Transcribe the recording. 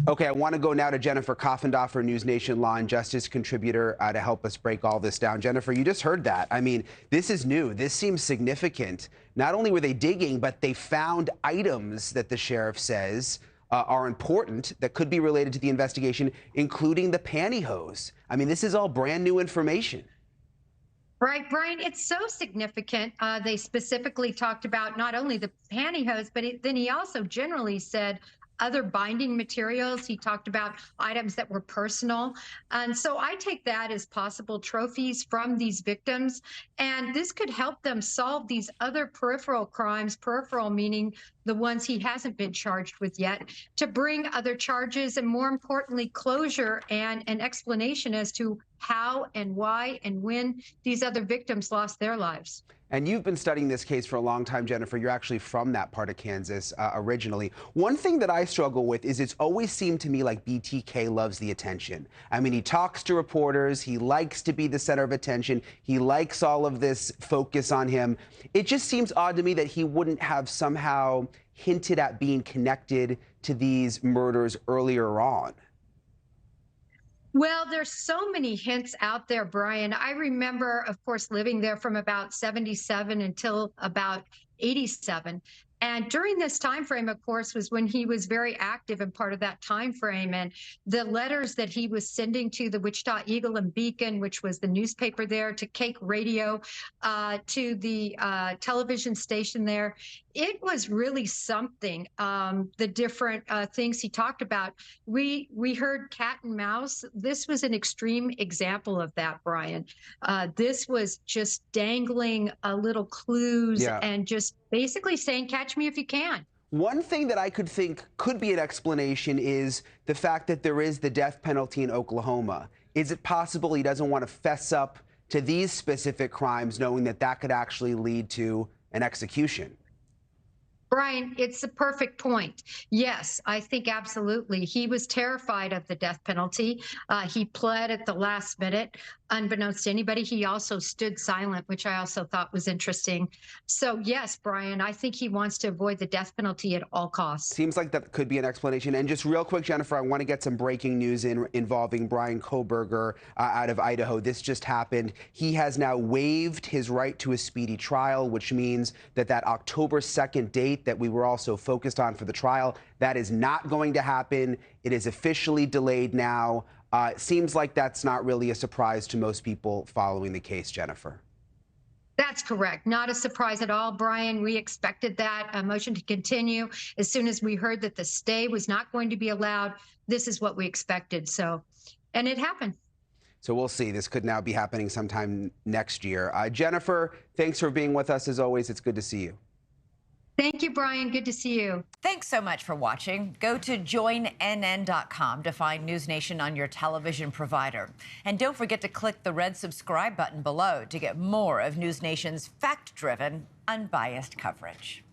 Okay, I want to go now to Jennifer Coffindaffer, NewsNation law and justice contributor, to help us break all this down. Jennifer, you just heard that. I mean, this is new. This seems significant. Not only were they digging, but they found items that the sheriff says are important that could be related to the investigation, including the pantyhose. I mean, this is all brand new information. Right, Brian, it's so significant. They specifically talked about not only the pantyhose, but then he also generally said other binding materials. He talked about items that were personal. And so I take that as possible trophies from these victims. And this could help them solve these other peripheral crimes, peripheral meaning the ones he hasn't been charged with yet, to bring other charges and, more importantly, closure and an explanation as to how and why and when these other victims lost their lives. And you've been studying this case for a long time, Jennifer. You're actually from that part of Kansas originally. One thing that I struggle with is it's always seemed to me like BTK loves the attention. I mean, he talks to reporters. He likes to be the center of attention. He likes all of this focus on him. It just seems odd to me that he wouldn't have somehow hinted at being connected to these murders earlier on. Well, there's so many hints out there, Brian. I remember, of course, living there from about 77 until about 87. And during this time frame, of course, was when he was very active and part of that time frame. And the letters that he was sending to the Wichita Eagle and Beacon, which was the newspaper there, to Cake Radio, to the television station there, it was really something. The different things he talked about. We heard cat and mouse. This was an extreme example of that, Brian. This was just dangling little clues and just basically saying, catch me if you can. One thing that I could think could be an explanation is the fact that there is the death penalty in Oklahoma. Is it possible he doesn't want to fess up to these specific crimes, knowing that that could actually lead to an execution? Brian, it's a perfect point. Yes, I think absolutely. He was terrified of the death penalty. He pled at the last minute, unbeknownst to anybody. He also stood silent, which I also thought was interesting. So yes, Brian, I think he wants to avoid the death penalty at all costs. Seems like that could be an explanation. And just real quick, Jennifer, I want to get some breaking news involving Bryan Kohberger out of Idaho. This just happened. He has now waived his right to a speedy trial, which means that October 2nd date that we were also focused on for the trial, that is not going to happen. It is officially delayed now. It seems like that's not really a surprise to most people following the case, Jennifer. That's correct. Not a surprise at all, Brian. We expected that motion to continue. As soon as we heard that the stay was not going to be allowed, this is what we expected. So, and it happened. So we'll see. This could now be happening sometime next year. Jennifer, thanks for being with us as always. It's good to see you. Thank you, Brian. Good to see you. Thanks so much for watching. Go to joinnn.com to find NewsNation on your television provider. And don't forget to click the red subscribe button below to get more of NewsNation's fact-driven, unbiased coverage.